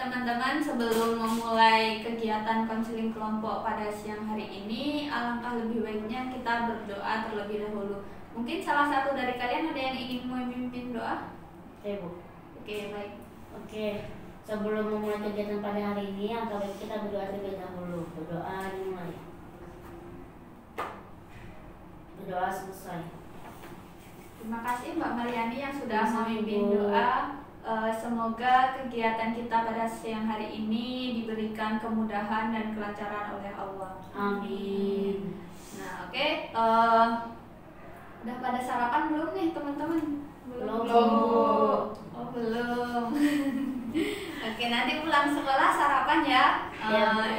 teman-teman, sebelum memulai kegiatan konseling kelompok pada siang hari ini, alangkah lebih baiknya kita berdoa terlebih dahulu. Mungkin salah satu dari kalian ada yang ingin memimpin doa? Oke, Bu. Oke, baik. Oke, sebelum memulai kegiatan pada hari ini, alangkah baik kita berdoa terlebih dahulu. Berdoa dimulai. Berdoa selesai. Terima kasih Mbak Mariani yang sudah memimpin doa. Semoga kegiatan kita pada siang hari ini diberikan kemudahan dan kelancaran oleh Allah. Amin. Nah, oke. Udah pada sarapan belum nih teman-teman? Belum. Oh, belum. Oke, nanti pulang sekolah sarapan ya.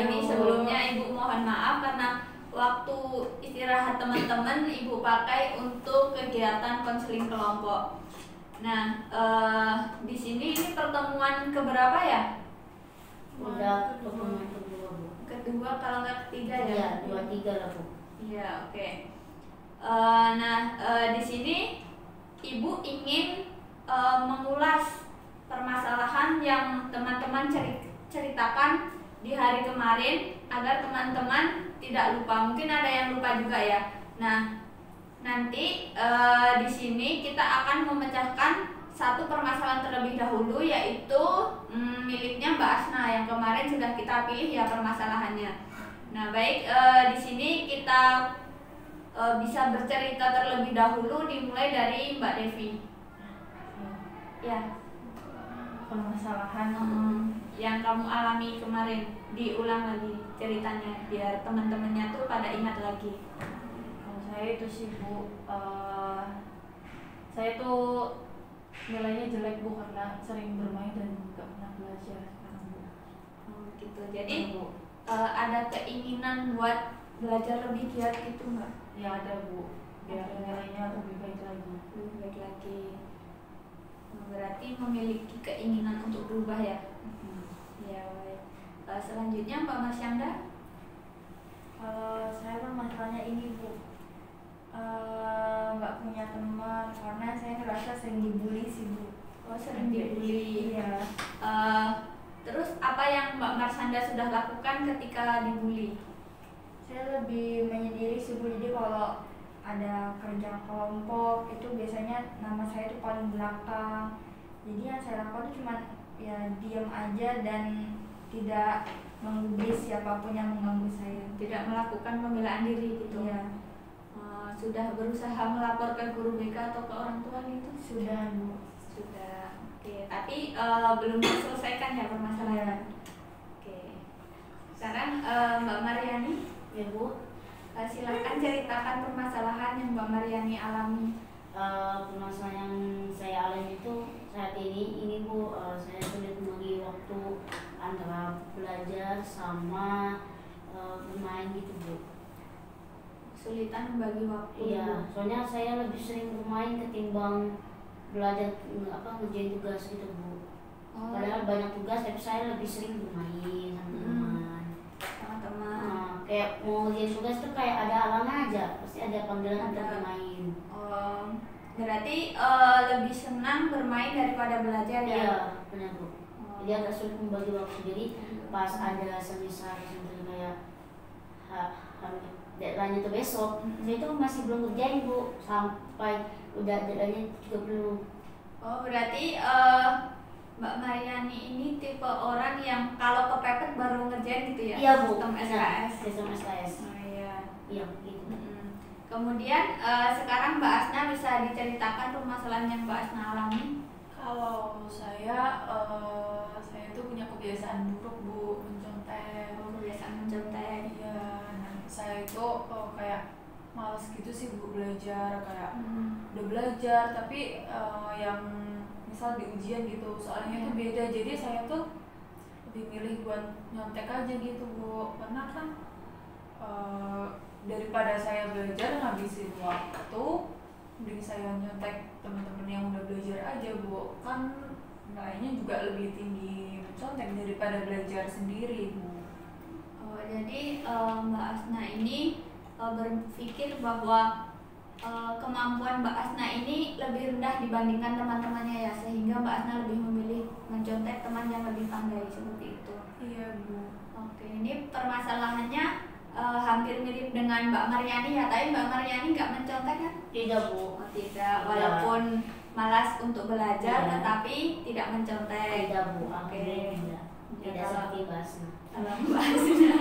Ini sebelumnya Ibu mohon maaf karena waktu istirahat teman-teman Ibu pakai untuk kegiatan konseling kelompok. Nah, di sini ini pertemuan keberapa ya? Udah pertemuan kedua, Bu. Kedua, kalau nggak ketiga ya? Iya, 2-3 lah, Bu. Iya, oke. Di sini Ibu ingin mengulas permasalahan yang teman-teman ceritakan di hari kemarin agar teman-teman tidak lupa. Mungkin ada yang lupa juga ya. Nah, nanti di sini kita akan memecahkan satu permasalahan terlebih dahulu, yaitu miliknya Mbak Asna yang kemarin sudah kita pilih ya permasalahannya. Nah, baik, di sini kita bisa bercerita terlebih dahulu, dimulai dari Mbak Devi. Ya, permasalahan yang kamu alami kemarin diulang lagi ceritanya biar teman-temannya tuh pada ingat lagi. saya itu sih, Bu, saya tuh nilainya jelek, Bu, karena sering bermain dan nggak pernah belajar sekarang, Bu. Gitu. Jadi ada keinginan buat belajar lebih giat gitu nggak? Ya ada, Bu, biar nilainya lebih baik lagi. Lebih baik lagi. Berarti memiliki keinginan untuk berubah ya? Ya, baik. Selanjutnya Mbak Marsyanda. Kalau saya masalahnya ini, Bu, nggak punya teman karena saya ngerasa sering dibully sih, Bu. Oh, sering dibully. Iya. Terus apa yang Mbak Marsyanda sudah lakukan ketika dibully? Saya lebih menyendiri sih, Bu. Jadi kalau ada kerja kelompok itu biasanya nama saya itu paling belakang. Jadi yang saya lakukan itu cuma ya diam aja dan tidak menggubris siapapun yang mengganggu saya. Tidak melakukan pembelaan diri gitu? Iya. Sudah berusaha melapor ke guru BK atau ke orang tua gitu? Sudah, Bu. Sudah. Oke, tapi belum diselesaikan ya permasalahan. Oke. Sekarang Mbak Mariani. Ya, Bu. Silakan ceritakan permasalahan yang Mbak Mariani alami. Permasalahan yang saya alami itu saat ini Bu, saya sulit membagi waktu antara belajar sama bermain gitu, Bu. Kesulitan membagi waktu. Iya, soalnya saya lebih sering bermain ketimbang belajar ngerjain tugas gitu, Bu. Padahal banyak tugas tapi saya lebih sering bermain sama teman. Teman-teman. Kayak mau ngerjain tugas tuh kayak ada halangan aja, pasti ada panggilan untuk bermain. Berarti lebih senang bermain daripada belajar ya? Iya, benar, Bu. Jadi agak sulit membagi waktu. Jadi pas ada semisal kayak deadline itu besok, saya itu masih belum ngerjain, Bu, sampai udah deadline juga belum. Oh, berarti Mbak Mariani ini tipe orang yang kalau kepepet baru ngerjain gitu ya? Iya, Bu. Sistem SKS. Sistem SKS. Oh iya. Iya, gitu. Kemudian sekarang Mbak Asna bisa diceritakan permasalahan yang Mbak Asna alami? Kalau saya tuh punya kebiasaan buruk, Bu, mencontek. Kebiasaan mencontek. Iya, nah, saya itu kayak malas gitu sih, Bu, belajar. Kayak udah belajar tapi yang misal di ujian gitu soalnya itu beda, jadi saya tuh lebih milih buat nyontek aja gitu, Bu, karena kan daripada saya belajar ngabisin waktu, mending saya nyontek teman-teman yang udah belajar aja, Bu, kan nilainya juga lebih tinggi mencontek daripada belajar sendiri, Bu. Jadi Mbak Asna ini berpikir bahwa kemampuan Mbak Asna ini lebih rendah dibandingkan teman-temannya ya, sehingga Mbak Asna lebih memilih mencontek teman yang lebih pandai seperti itu. Iya Bu. Oke, ini permasalahannya hampir mirip dengan Mbak Maryani ya, tapi Mbak Maryani nggak mencontek kan? Tidak Bu. Oh, tidak, walaupun malas untuk belajar, tetapi tidak mencontek. Tidak Bu. Oke. Tidak. Ya, Tidak kalau- seperti Mbak Asna. Kalau Mbak Asna,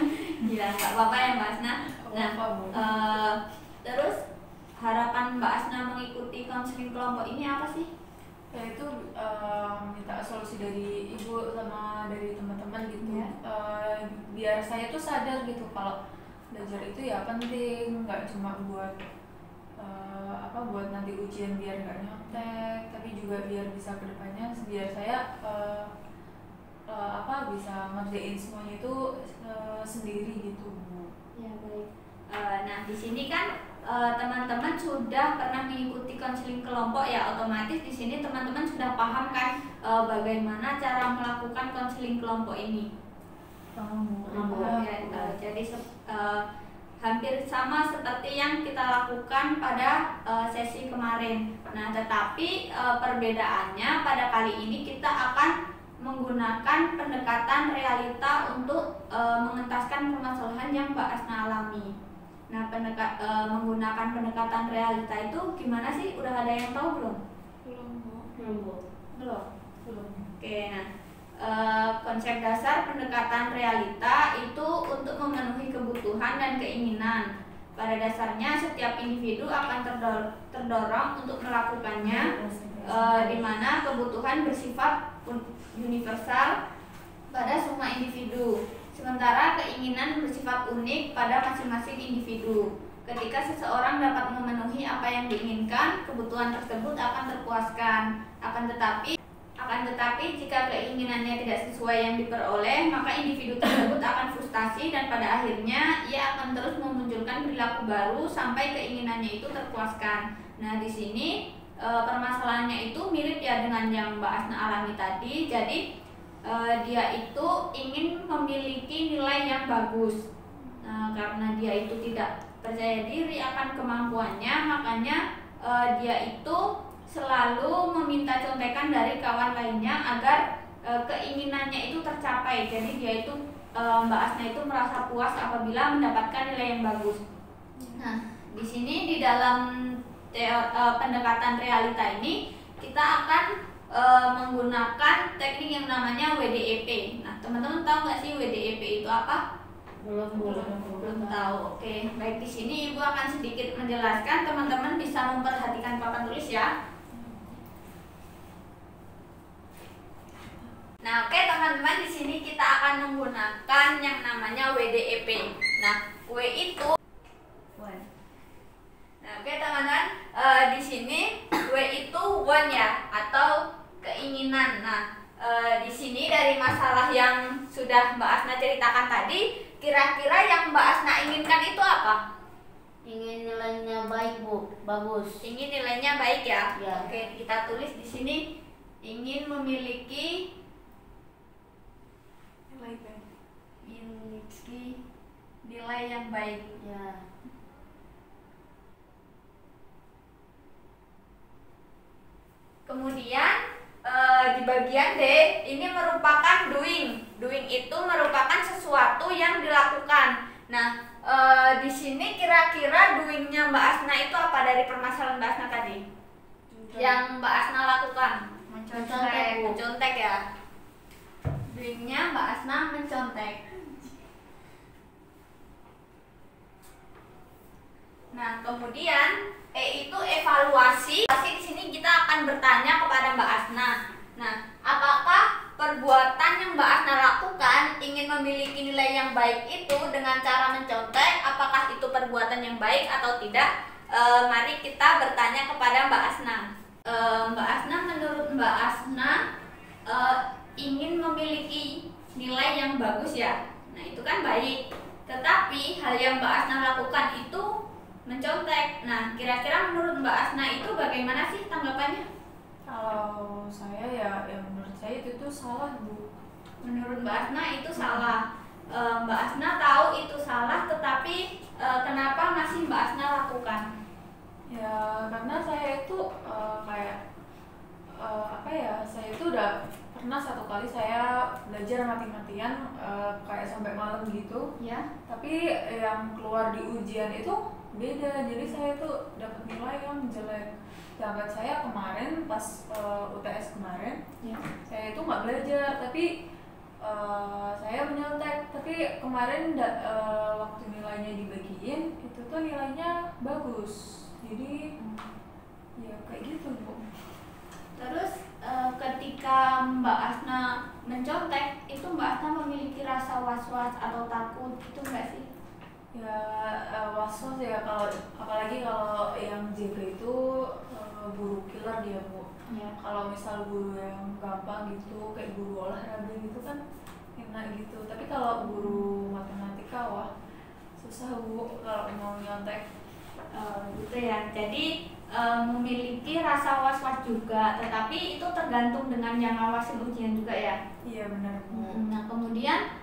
ya nggak apa-apa ya Mbak Asna. Nah, Apa, Bu? terus harapan Mbak Asna mengikuti konseling kelompok ini apa sih? Ya itu minta solusi dari ibu sama dari teman-teman gitu. Ya. Biar saya tuh sadar gitu kalau belajar itu ya penting, nggak cuma buat buat nanti ujian biar nggak nyontek, tapi juga biar bisa kedepannya biar saya bisa ngerjain semuanya itu sendiri gitu Bu. Ya baik. Nah di sini kan teman-teman sudah pernah mengikuti konseling kelompok ya, otomatis di sini teman-teman sudah paham kan bagaimana cara melakukan konseling kelompok ini. Jadi hampir sama seperti yang kita lakukan pada sesi kemarin. Nah tetapi perbedaannya pada kali ini kita akan menggunakan pendekatan realita untuk mengentaskan permasalahan yang Mbak Asna alami. Nah, menggunakan pendekatan realita itu gimana sih? Udah ada yang tahu belum? Belum. Oke, nah konsep dasar pendekatan realita itu untuk memenuhi kebutuhan dan keinginan. Pada dasarnya setiap individu akan terdorong untuk melakukannya, di mana kebutuhan bersifat universal pada semua individu. Sementara keinginan bersifat unik pada masing-masing individu. Ketika seseorang dapat memenuhi apa yang diinginkan, kebutuhan tersebut akan terpuaskan. Akan tetapi jika keinginannya tidak sesuai yang diperoleh, maka individu tersebut akan frustasi dan pada akhirnya ia akan terus memunculkan perilaku baru sampai keinginannya itu terpuaskan. Nah, di sini permasalahannya itu mirip ya dengan yang Mbak Asna alami tadi. Jadi dia itu ingin memiliki nilai yang bagus. Karena dia itu tidak percaya diri akan kemampuannya, makanya dia itu selalu meminta contekan dari kawan lainnya agar keinginannya itu tercapai. Jadi dia itu Mbak Asna itu merasa puas apabila mendapatkan nilai yang bagus. Nah, di sini di dalam pendekatan realita ini kita akan menggunakan teknik yang namanya WDEP. Nah, teman-teman tahu nggak sih WDEP itu apa? Belum tahu. Oke, baik, di sini Ibu akan sedikit menjelaskan. Teman-teman bisa memperhatikan papan tulis ya. Nah, oke teman-teman, di sini kita akan menggunakan yang namanya WDEP. Nah, W itu Nah, oke teman-teman, di sini W itu want ya, atau keinginan. Nah, di sini dari masalah yang sudah Mbak Asna ceritakan tadi, kira-kira yang Mbak Asna inginkan itu apa? Ingin nilainya baik Bu, bagus. Ingin nilainya baik ya? Ya. Oke, kita tulis di sini ingin memiliki nilai yang baik. Ya. Kemudian di bagian D ini merupakan doing. Doing itu merupakan sesuatu yang dilakukan. Nah, di sini kira-kira doingnya Mbak Asna itu apa dari permasalahan Mbak Asna tadi? Yang Mbak Asna lakukan? Mencontek ya. Doingnya Mbak Asna mencontek. Nah, kemudian E itu evaluasi. Di sini kita akan bertanya kepada Mbak Asna. Nah, apakah perbuatan yang Mbak Asna lakukan ingin memiliki nilai yang baik itu dengan cara mencontek? Apakah itu perbuatan yang baik atau tidak? Mari kita bertanya kepada Mbak Asna. Mbak Asna, menurut Mbak Asna ingin memiliki nilai yang bagus ya. Nah, itu kan baik. Tetapi hal yang Mbak Asna lakukan itu mencontek. Nah, kira-kira menurut Mbak Asna itu bagaimana sih tanggapannya? Kalau saya ya menurut saya itu tuh salah Bu. Menurut Mbak Asna itu salah. Mbak Asna tahu itu salah, tetapi kenapa masih Mbak Asna lakukan? Ya kayak sampai malam gitu. Ya. Tapi yang keluar di ujian itu beda, jadi saya tuh dapat nilai yang jelek. Sedangkan saya kemarin pas UTS kemarin, Ya. saya itu nggak belajar, tapi saya menyontek. Tapi kemarin waktu nilainya dibagiin itu tuh nilainya bagus. Jadi ya kayak gitu Bu. Terus ketika Mbak Asna mencontek, itu Mbak Asna memiliki rasa was-was atau takut gitu nggak sih? Ya was-was ya, kalau apalagi kalau yang JP itu guru killer dia Bu. Ya. Kalau misal guru yang gampang gitu kayak guru olahraga gitu kan enak gitu, tapi kalau guru matematika wah susah Bu kalau mau nyontek. Gitu ya. Jadi memiliki rasa was-was juga, tetapi itu tergantung dengan yang ngawasin ujian juga ya. Iya benar Bu. Nah kemudian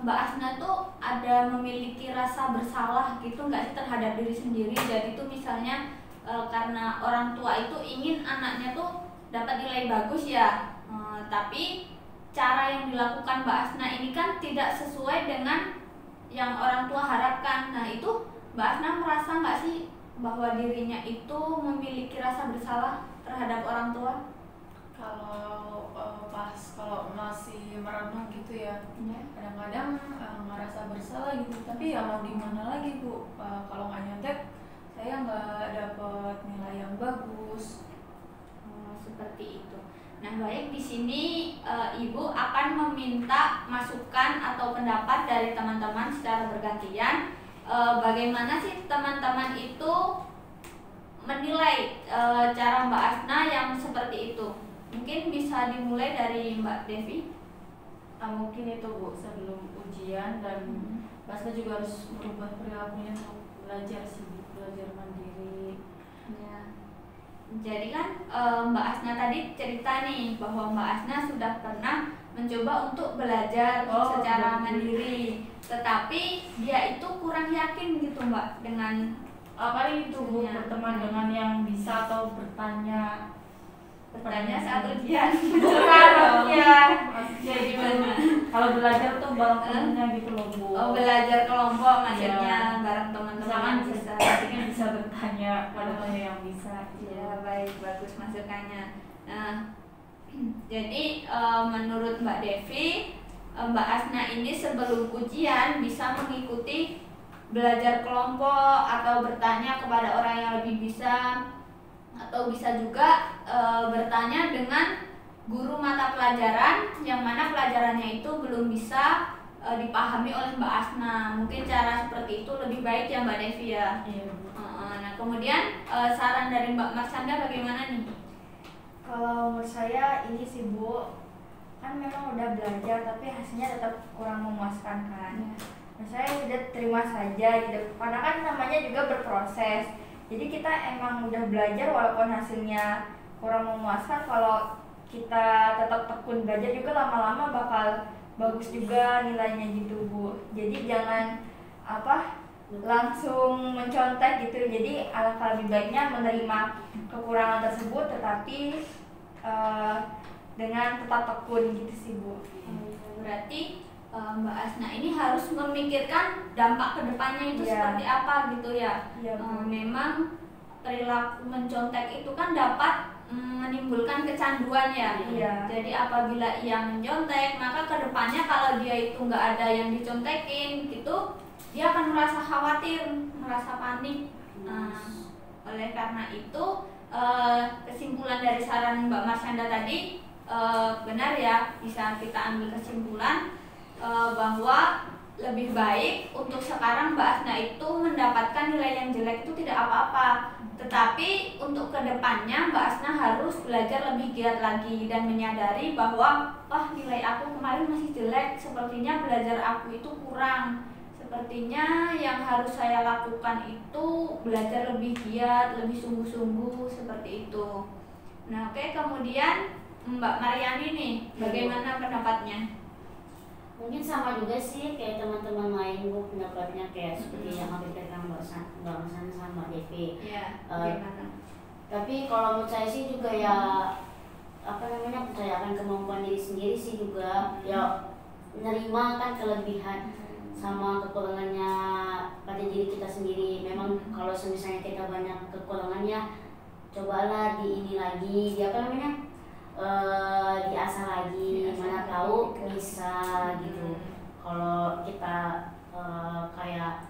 Mbak Asna tuh ada memiliki rasa bersalah gitu nggak sih terhadap diri sendiri? Jadi tuh misalnya karena orang tua itu ingin anaknya tuh dapat nilai bagus ya, tapi cara yang dilakukan Mbak Asna ini kan tidak sesuai dengan yang orang tua harapkan. Nah itu Mbak Asna merasa nggak sih bahwa dirinya itu memiliki rasa bersalah terhadap orang tua? Kalau kalau masih merenung gitu ya, kadang-kadang ngerasa bersalah gitu, tapi ya mau gimana lagi Bu, kalau nggak nyontek saya nggak dapet nilai yang bagus. Seperti itu. Nah baik, di sini Ibu akan meminta masukan atau pendapat dari teman-teman secara bergantian. Bagaimana sih teman-teman itu menilai cara Mbak Asna yang seperti itu? Mungkin bisa dimulai dari Mbak Devi. Mungkin itu Bu, sebelum ujian dan Basna juga harus merubah perilakunya untuk belajar sih, belajar mandiri. Ya. Jadi kan Mbak Asna tadi cerita nih bahwa Mbak Asna sudah pernah mencoba untuk belajar secara mandiri, tetapi dia itu kurang yakin gitu Mbak dengan Paling itu Bu, berteman dengan yang bisa atau bertanya saat ujian. Sekarang ya, Jadi gimana? kalau belajar tuh bareng temennya gitu loh Bu. Belajar kelompok maksudnya Iya. bareng teman-teman Misalkan yang bisa. pastinya bisa bertanya pada teman yang bisa. Ya baik, bagus masukannya. Nah, jadi menurut Mbak Devi, Mbak Asna ini sebelum ujian bisa mengikuti belajar kelompok atau bertanya kepada orang yang lebih bisa, atau bisa juga bertanya dengan guru mata pelajaran yang mana pelajarannya itu belum bisa dipahami oleh Mbak Asna. Mungkin cara seperti itu lebih baik ya Mbak Devi ya. Iya. Nah kemudian saran dari Mbak Marsanda bagaimana nih? Kalau menurut saya ini sih Bu, kan memang udah belajar tapi hasilnya tetap kurang memuaskan kan. Nah, saya udah terima saja gitu, karena kan namanya juga berproses. Jadi kita emang udah belajar walaupun hasilnya kurang memuaskan, kalau kita tetap tekun belajar juga lama-lama bakal bagus juga nilainya gitu Bu. Jadi jangan langsung mencontek gitu. Jadi alangkah lebih baiknya menerima kekurangan tersebut tetapi dengan tetap tekun gitu sih Bu. Berarti Mbak Asna ini harus memikirkan dampak kedepannya itu seperti apa gitu ya. Memang perilaku mencontek itu kan dapat menimbulkan kecanduan ya. Jadi apabila ia mencontek, maka kedepannya kalau dia itu nggak ada yang dicontekin gitu, dia akan merasa khawatir, merasa panik. Oleh karena itu kesimpulan dari saran Mbak Marsanda tadi benar ya, bisa kita ambil kesimpulan bahwa lebih baik untuk sekarang Mbak Asna itu mendapatkan nilai yang jelek itu tidak apa-apa, tetapi untuk kedepannya Mbak Asna harus belajar lebih giat lagi dan menyadari bahwa wah nilai aku kemarin masih jelek, sepertinya belajar aku itu kurang, sepertinya yang harus saya lakukan itu belajar lebih giat, lebih sungguh-sungguh seperti itu. Nah oke, kemudian Mbak Mariani nih, bagaimana pendapatnya? Mungkin sama juga sih kayak teman-teman lain Bu, pendapatnya kayak seperti yang aku dikatakan Mbak San sama Devi. Bagaimana? Tapi kalau menurut saya sih juga ya percayakan kemampuan diri sendiri sih juga. Ya menerima kan kelebihan sama kekurangannya pada diri kita sendiri. Memang kalau misalnya kita banyak kekurangannya, cobalah di ini lagi, di apa namanya, diasah lagi, mana tahu bisa gitu. Kalau kita kayak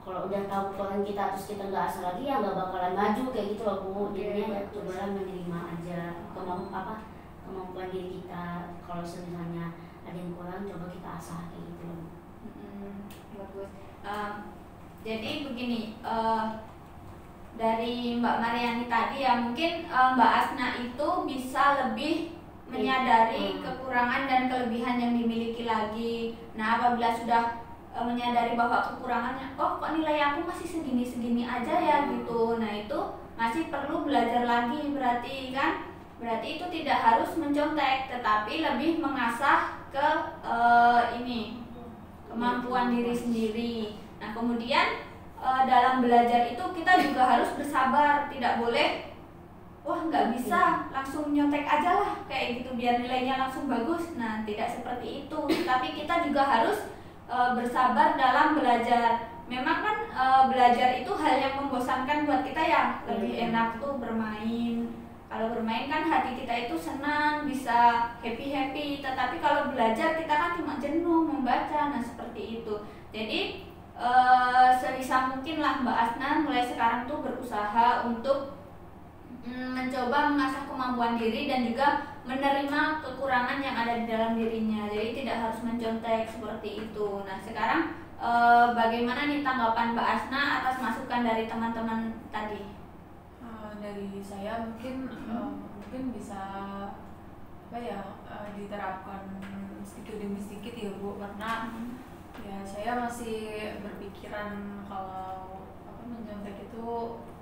kalau udah tahu kekurangan kita terus kita nggak asah lagi, ya nggak bakalan maju kayak gitu loh Bu. Jadinya ya cobalah menerima aja kemampuan diri kita. Kalau misalnya ada yang kurang, coba kita asah kayak gitu loh. Bagus. Jadi begini, dari Mbak Mariani tadi ya, mungkin Mbak Asna itu bisa lebih menyadari kekurangan dan kelebihan yang dimiliki lagi. Nah, apabila sudah menyadari bahwa kekurangannya, oh kok nilai aku masih segini-segini aja ya gitu. Nah, itu masih perlu belajar lagi berarti kan. Berarti itu tidak harus mencontek, tetapi lebih mengasah ke kemampuan diri sendiri. Nah, kemudian dalam belajar itu kita juga harus bersabar, tidak boleh wah nggak bisa langsung nyontek aja lah kayak gitu biar nilainya langsung bagus. Nah, tidak seperti itu, tapi kita juga harus bersabar dalam belajar. Memang kan belajar itu hal yang membosankan buat kita ya, lebih enak tuh bermain. Kalau bermain kan hati kita itu senang, bisa happy-happy. Tetapi kalau belajar kita kan cuma jenuh membaca. Nah, seperti itu. Jadi sebisa mungkin lah Mbak Asna mulai sekarang tuh berusaha untuk mencoba mengasah kemampuan diri dan juga menerima kekurangan yang ada di dalam dirinya. Jadi tidak harus mencontek seperti itu. Nah, sekarang bagaimana nih tanggapan Mbak Asna atas masukan dari teman-teman tadi? Dari saya mungkin bisa diterapkan sedikit demi sedikit ya Bu, karena ya saya masih berpikiran kalau mencontek itu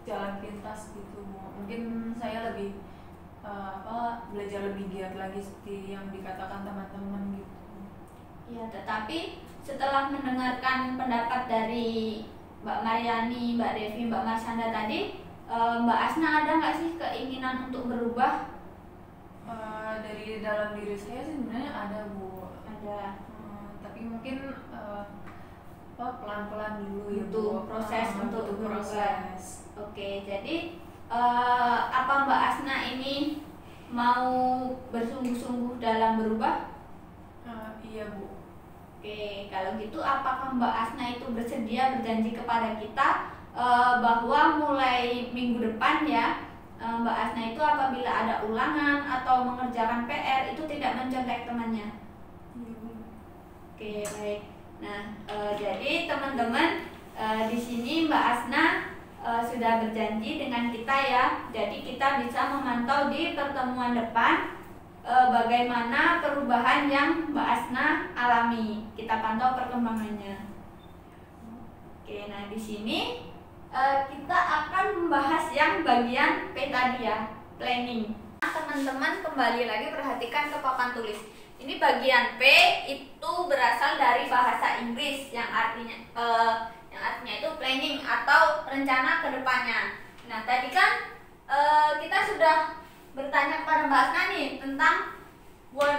jalan pintas gitu. Mungkin saya lebih belajar lebih giat lagi seperti yang dikatakan teman-teman gitu. Ya, tetapi setelah mendengarkan pendapat dari Mbak Mariani, Mbak Devi, Mbak Marsanda tadi, Mbak Asna ada nggak sih keinginan untuk berubah? Dari dalam diri saya sih sebenarnya ada Bu. Ada. Tapi mungkin pelan-pelan dulu ya Bu. Proses untuk berubah. Proses. Oke, jadi apa Mbak Asna ini mau bersungguh-sungguh dalam berubah? Iya Bu. Oke, kalau gitu apakah Mbak Asna itu bersedia berjanji kepada kita bahwa mulai minggu depan ya, Mbak Asna itu apabila ada ulangan atau mengerjakan PR itu tidak mencontek temannya? Oke, baik. Nah, jadi teman-teman di sini Mbak Asna sudah berjanji dengan kita ya. Jadi kita bisa memantau di pertemuan depan bagaimana perubahan yang Mbak Asna alami. Kita pantau perkembangannya. Oke, nah di sini kita akan membahas yang bagian P tadi ya, planning. Teman-teman kembali lagi perhatikan ke papan tulis. Ini bagian P itu berasal dari bahasa Inggris yang artinya itu planning atau rencana kedepannya. Nah, tadi kan kita sudah bertanya kepada Mbak Asna nih tentang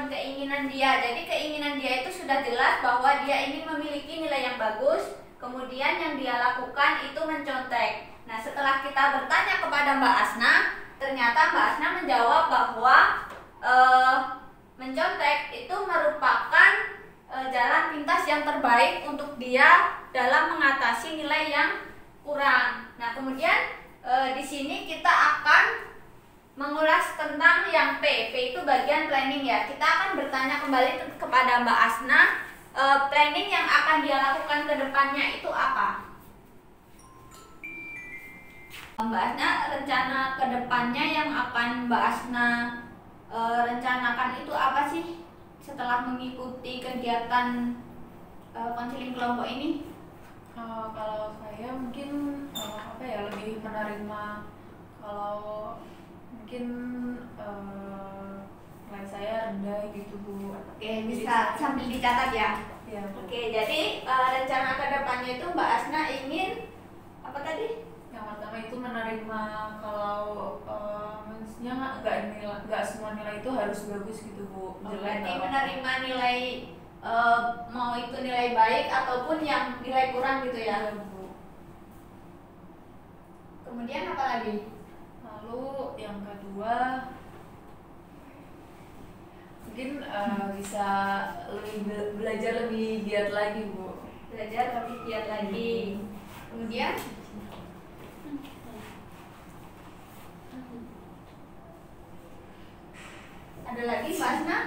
keinginan dia. Jadi keinginan dia itu sudah jelas bahwa dia ingin memiliki nilai yang bagus. Kemudian yang dia lakukan itu mencontek. Nah, setelah kita bertanya kepada Mbak Asna, ternyata Mbak Asna menjawab bahwa mencontek itu merupakan jalan pintas yang terbaik untuk dia dalam mengatasi nilai yang kurang. Nah, kemudian di sini kita akan mengulas tentang yang P. P itu bagian planning ya. Kita akan bertanya kembali kepada Mbak Asna. Planning yang akan dia lakukan ke depannya itu apa? Mbak Asna, rencana ke depannya yang akan Mbak Asna rencanakan itu apa sih setelah mengikuti kegiatan konseling kelompok ini? Kalau saya mungkin lebih menerima kalau mungkin nilai saya rendah gitu Bu. Oke, bisa sambil dicatat ya. Ya, Bu. Oke, jadi rencana kedepannya itu Mbak Asna ingin apa tadi? Yang pertama itu menerima kalau maksudnya nggak semua nilai itu harus bagus gitu Bu. Berarti menerima nilai mau itu nilai baik ataupun yang nilai kurang gitu ya. Iya, Bu. Kemudian apa lagi? Lalu yang kedua mungkin bisa belajar lebih giat lagi, Bu. Belajar lebih giat lagi. Kemudian ada lagi Mbak Asna?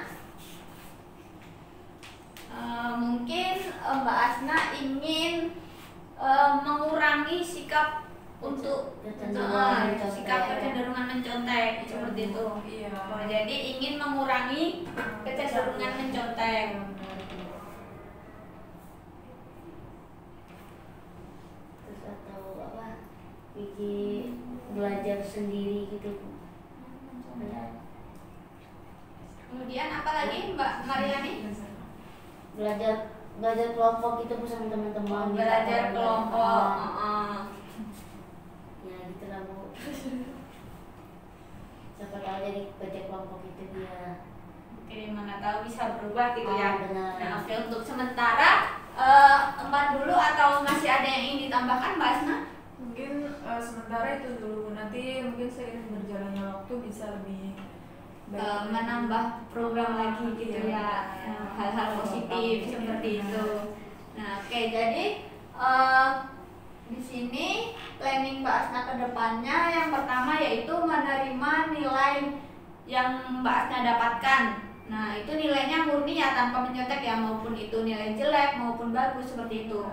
Mungkin Mbak Asna ingin mengurangi sikap untuk sikap kecenderungan mencontek seperti itu. Iya. Oh, jadi ingin mengurangi kecenderungan mencontek. Terus atau apa, bikin belajar sendiri gitu. Kemudian apa lagi Mbak Mariani? Belajar kelompok itu bersama teman-teman. Belajar kelompok. Ya gitu lah, Bu. Siapa tahu jadi belajar kelompok itu dia. Oke, mana tahu bisa berubah gitu ya. Benar. Nah, oke, untuk sementara Mbak dulu atau masih ada yang ingin ditambahkan Mbak Asna? Mungkin sementara itu dulu, nanti mungkin seiring berjalannya waktu bisa lebih baik. Menambah program lagi gitu ya, hal-hal positif seperti itu. Nah, oke, jadi di sini planning Mbak Asna ke depannya yang pertama yaitu menerima nilai yang Mbak Asna dapatkan. Nah, itu nilainya murni ya tanpa mencontek ya, maupun itu nilai jelek maupun bagus seperti itu.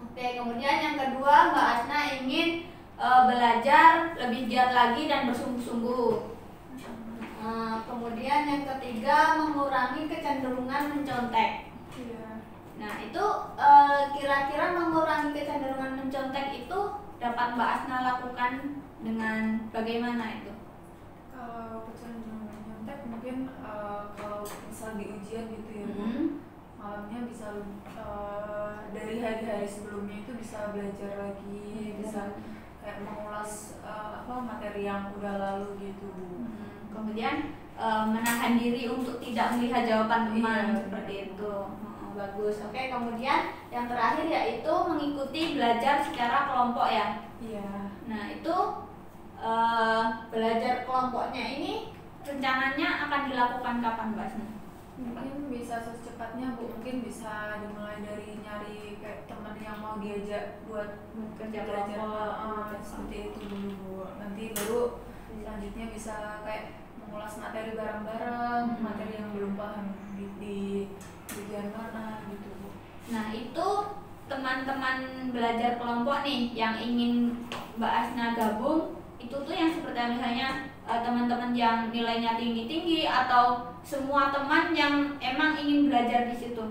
Oke, kemudian yang kedua Mbak Asna ingin belajar lebih giat lagi dan bersungguh-sungguh. Kemudian yang ketiga mengurangi kecenderungan mencontek. Iya. Nah, itu kira-kira mengurangi kecenderungan mencontek itu dapat Mbak Asna lakukan dengan bagaimana itu? Kalau kecenderungan nyontek mungkin kalau misal di ujian gitu ya, Bu, malamnya bisa dari hari-hari sebelumnya itu bisa belajar lagi, bisa kayak mengulas materi yang udah lalu gitu, Bu. Kemudian menahan diri untuk tidak melihat jawaban teman Iya, seperti itu. Bagus. Oke, kemudian yang terakhir yaitu mengikuti belajar secara kelompok ya. Iya. Nah, itu belajar kelompoknya ini rencananya akan dilakukan kapan, Mbak Asna? Mungkin bisa secepatnya, Bu. Mungkin bisa dimulai dari nyari kayak teman yang mau diajak buat Kerja belajar kelompok. seperti itu dulu, Bu. Nanti baru selanjutnya bisa kayak mengulas materi bareng-bareng, materi yang belum paham di bagian mana gitu, Bu. Nah, itu teman-teman belajar kelompok nih yang ingin Mbak Asna gabung, itu tuh yang seperti misalnya teman-teman yang nilainya tinggi-tinggi atau semua teman yang emang ingin belajar di situ.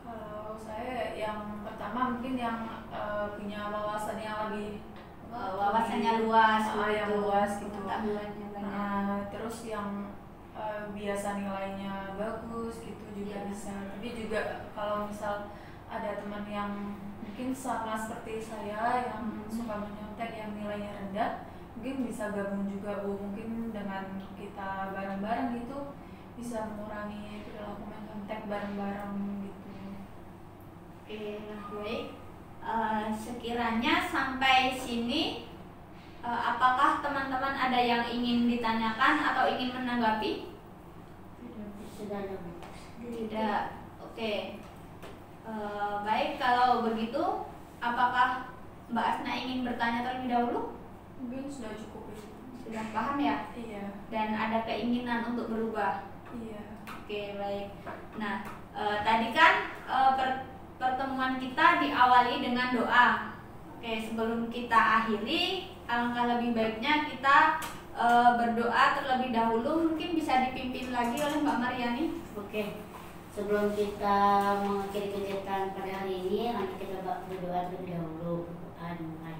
Kalau saya yang pertama mungkin yang punya wawasan yang lebih Wawasannya luas, yang luas gitu. Pengetahuannya banyak. Nah, terus yang biasa nilainya bagus gitu juga bisa. Tapi juga kalau misal ada teman yang mungkin sama seperti saya yang suka menyontek yang nilainya rendah, mungkin bisa gabung juga, Bu. Mungkin dengan kita bareng-bareng gitu bisa mengurangi perilaku menyontek bareng-bareng gitu. Oke, nah baik. Sekiranya sampai sini, apakah teman-teman ada yang ingin ditanyakan atau ingin menanggapi? Sudah ada, Bu. Tidak. Oke. Baik, kalau begitu, apakah Mbak Asna ingin bertanya terlebih dahulu? Mungkin sudah cukup itu. Sudah paham ya? Iya. Dan ada keinginan untuk berubah. Iya. Oke, baik. Nah, tadi kan pertemuan kita diawali dengan doa. Oke, sebelum kita akhiri, alangkah lebih baiknya kita berdoa terlebih dahulu. Mungkin bisa dipimpin lagi oleh Mbak Mariani. Oke. Sebelum kita mengakhiri kegiatan pada hari ini, nanti kita berdoa terlebih dahulu. Berdoa dimulai.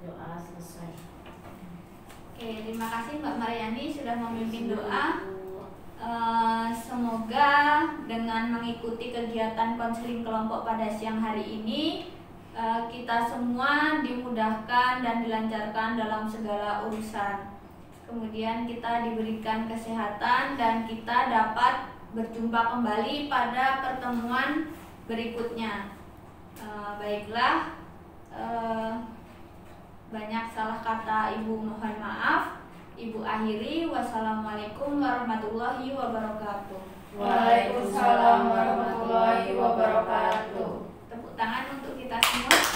Doa selesai. Oke, terima kasih Mbak Mariani sudah memimpin doa. Semoga dengan mengikuti kegiatan konseling kelompok pada siang hari ini, kita semua dimudahkan dan dilancarkan dalam segala urusan. kemudian kita diberikan kesehatan dan kita dapat berjumpa kembali pada pertemuan berikutnya. Baiklah, banyak salah kata Ibu mohon maaf. Ibu akhiri, wassalamualaikum warahmatullahi wabarakatuh. Waalaikumsalam warahmatullahi wabarakatuh. Tepuk tangan untuk kita semua.